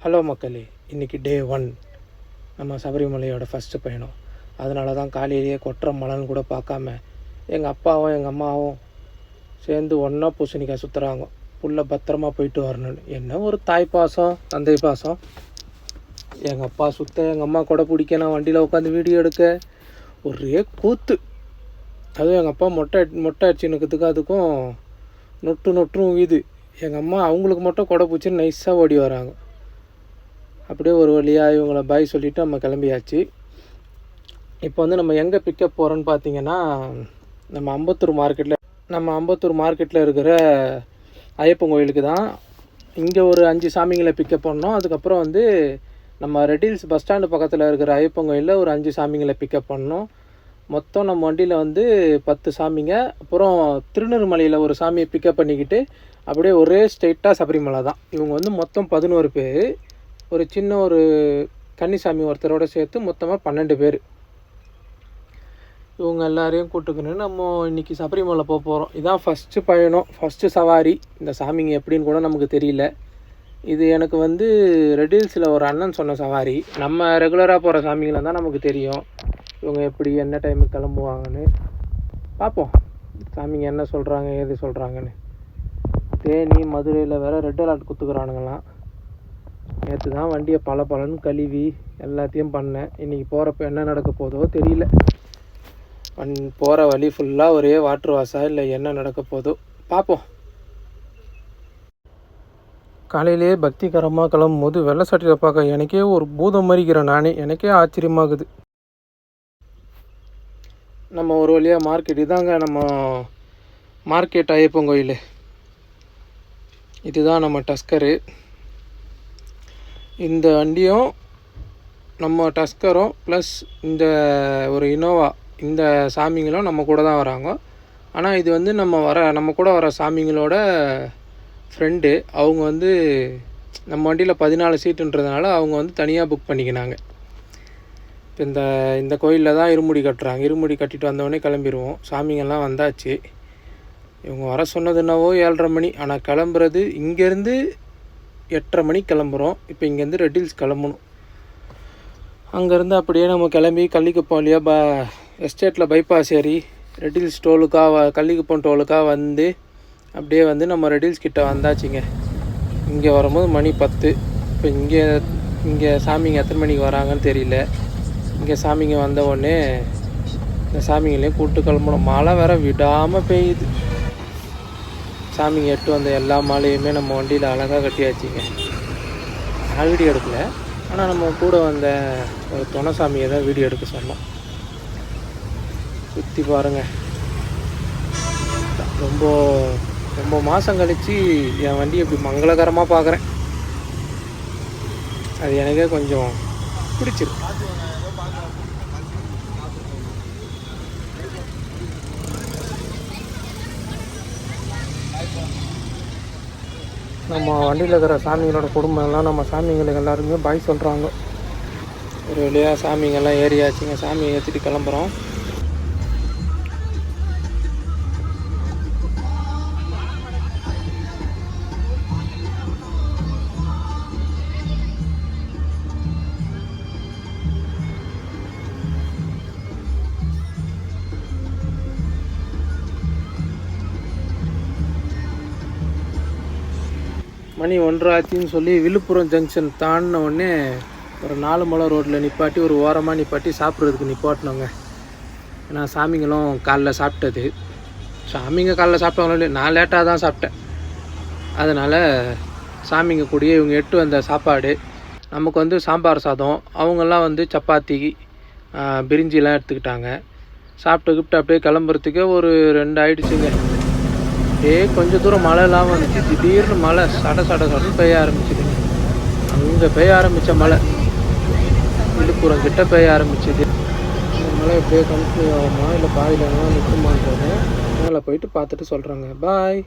Hello மக்களே, இன்றைக்கி டே 1 நம்ம சபரிமலையோட ஃபஸ்ட்டு பயணம். அதனால தான் காலையிலேயே கொட்டுற மழைன்னு கூட பார்க்காம எங்கள் அப்பாவும் எங்கள் அம்மாவும் சேர்ந்து ஒன்றா பூசணிக்காய் சுற்றுறாங்க. புள்ள பத்திரமா போயிட்டு வரணும்னு. என்ன ஒரு தாய் பாசம், தந்தை பாசம். எங்கள் அப்பா சுற்ற, எங்கள் அம்மா கூட பிடிக்க, நான் வண்டியில் உட்காந்து வீடியோ எடுக்க ஒரே கூத்து. அதுவும் எங்கள் அப்பா மொட்டை அடிச்சு நிற்கிறதுக்கு அதுக்கும் நொட்டும் வீது. எங்கள் அம்மா அவங்களுக்கு மட்டும் கொடை பிடிச்சின்னு நைஸாக ஓடி வராங்க. அப்படியே ஒரு வழியாக இவங்கள பாய் சொல்லிவிட்டு நம்ம கிளம்பியாச்சு. இப்போ வந்து நம்ம எங்கே பிக்கப் போகிறோன்னு பார்த்தீங்கன்னா, நம்ம அம்பத்தூர் மார்க்கெட்டில் இருக்கிற ஐயப்பன் கோயிலுக்கு தான். இங்கே ஒரு 5 சாமிங்களை பிக்கப் பண்ணோம். அதுக்கப்புறம் வந்து நம்ம ரெட்டில்ஸ் பஸ் ஸ்டாண்டு பக்கத்தில் இருக்கிற ஐயப்பன் கோயிலில் ஒரு 5 சாமிங்களை பிக்கப் பண்ணோம். மொத்தம் நம்ம வண்டியில் வந்து 10 சாமிங்க. அப்புறம் திருநெல்மலையில் ஒரு சாமியை பிக்கப் பண்ணிக்கிட்டு அப்படியே ஒரே ஸ்ட்ரெயிட்டாக சபரிமலை தான். இவங்க வந்து மொத்தம் 11 பேர். ஒரு சின்ன ஒரு கன்னிசாமி ஒருத்தரோடு சேர்த்து மொத்தமாக 12 பேர். இவங்க எல்லாரையும் கூட்டுக்குன்னு நம்ம இன்றைக்கி சபரிமலை போக போகிறோம். இதுதான் ஃபஸ்ட்டு பயணம், ஃபஸ்ட்டு சவாரி. இந்த சாமிங்க எப்படின்னு கூட நமக்கு தெரியல. இது எனக்கு வந்து ரெட்டில்ஸில் ஒரு அண்ணன் சொன்ன சவாரி. நம்ம ரெகுலராக போகிற சாமிங்களை தான் நமக்கு தெரியும் இவங்க எப்படி என்ன டைமுக்கு கிளம்புவாங்கன்னு. பார்ப்போம் சாமிங்க என்ன சொல்கிறாங்க, ஏது சொல்கிறாங்கன்னு. தேனி மதுரையில் வேறு ரெட் அலர்ட் குத்துக்கிறானுங்களாம். நேற்று தான் வண்டியை பலன்னு கழுவி எல்லாத்தையும் பண்ணேன். இன்றைக்கி போகிறப்ப என்ன நடக்க போதோ தெரியல. போகிற வழி ஃபுல்லாக ஒரே வாட்ரு வாஷா இல்லை என்ன நடக்க போதோ பார்ப்போம். காலையிலே பக்திகரமாக கிளம்பும் போது வெள்ளை சட்டையை பார்க்க எனக்கே ஒரு பூதம் மறிக்கிறேன் நானே. எனக்கே ஆச்சரியமாகுது. நம்ம ஒரு வழியாக மார்க்கெட் இதாங்க நம்ம மார்க்கெட் ஐயப்பன் கோயில். இதுதான் நம்ம டஸ்கரு. இந்த வண்டியும் நம்ம டஸ்கரும் ப்ளஸ் இந்த ஒரு இனோவா, இந்த சாமிங்களும் நம்ம கூட தான் வராங்க. ஆனால் இது வந்து நம்ம கூட வர சாமிங்களோட ஃப்ரெண்டு. அவங்க வந்து நம்ம வண்டியில் 14 சீட்டுன்றதுனால அவங்க வந்து தனியாக புக் பண்ணிக்கினாங்க. இப்போ இந்த கோயிலில் தான் இருமுடி கட்டுறாங்க. இருமுடி கட்டிட்டு வந்தவொடனே கிளம்பிடுவோம். சாமிங்கெல்லாம் வந்தாச்சு. இவங்க வர சொன்னது என்னவோ 7:30 மணி. ஆனால் கிளம்புறது இங்கேருந்து 8:30 மணிக்கு கிளம்புறோம். இப்போ இங்கேருந்து ரெட்டில்ஸ் கிளம்பணும். அங்கேருந்து அப்படியே நம்ம கிளம்பி கள்ளிக்குப்பம் இல்லையா எஸ்டேட்டில் பைபாஸ் ஏறி ரெட்டில்ஸ் கள்ளிக்குப்பம் டோலுக்காக வந்து அப்படியே வந்து நம்ம ரெட்டில்ஸ் கிட்ட வந்தாச்சுங்க. இங்கே வரும்போது மணி 10. இப்போ இங்கே சாமிங்க எத்தனை மணிக்கு வராங்கன்னு தெரியல. இங்கே சாமிங்க வந்த உடனே இந்த சாமிங்களையும் கூப்பிட்டு கிளம்பணும். மழை வேற விடாமல் பெய்யுது. சாமிங்க எட்டு வந்த எல்லா மாலையுமே நம்ம வண்டியில் அழகாக கட்டியாச்சுங்க. நான் வீடியோ எடுக்கல, ஆனால் நம்ம கூட வந்த ஒரு துணை சாமியை தான் வீடியோ எடுக்க சொன்னோம். சுற்றி பாருங்கள். ரொம்ப மாதம் கழித்து என் வண்டி இப்படி மங்களகரமாக பார்க்குறேன். அது எனக்கே கொஞ்சம் பிடிச்சிருக்கு. நம்ம வண்டியில் இருக்கிற சாமிங்களோட குடும்பம் எல்லாம் நம்ம சாமிங்களுக்கு எல்லாருமே பாய் சொல்கிறாங்க. ஒரு வழியாக சாமிங்கெல்லாம் ஏறியாச்சுங்க. சாமியை ஏற்றிட்டு கிளம்புறோம். மணி 1:30 ஆச்சுன்னு சொல்லி விழுப்புரம் ஜங்ஷன் தாண்டின உடனே ஒரு 4 மலை ரோட்டில் நிப்பாட்டி ஒரு ஓரமாக நிப்பாட்டி சாப்பிட்றதுக்கு நிப்பாட்டினோங்க. ஏன்னா சாமிங்களும் காலைல சாப்பிட்டது. சாமிங்க காலைல சாப்பிட்டவங்களும் இல்லை, நான் லேட்டாக தான் சாப்பிட்டேன். அதனால் சாமிங்க கூடயே இவங்க எட்டு வந்த சாப்பாடு. நமக்கு வந்து சாம்பார் சாதம், அவங்கெல்லாம் வந்து சப்பாத்தி பிரிஞ்சிலாம் எடுத்துக்கிட்டாங்க. சாப்பிட்டு அப்படியே கிளம்புறதுக்கே ஒரு 2 ஆகிடுச்சுங்க. கொஞ்சம் தூரம் மழைலாம் வந்துச்சு. திடீர்னு மழை சடன்னு பெய்ய ஆரம்பிச்சுதுங்க. அங்கே பெய்ய ஆரம்பித்த மழை விழுப்புரம் கிட்ட பெய்ய ஆரம்பிச்சுது. இந்த மழை எப்படியே கண்டினியூ ஆகுமா இல்லை பாதியிலலாம் நிற்குமான்றது மேலே போயிட்டு பார்த்துட்டு சொல்கிறாங்க. பாய்.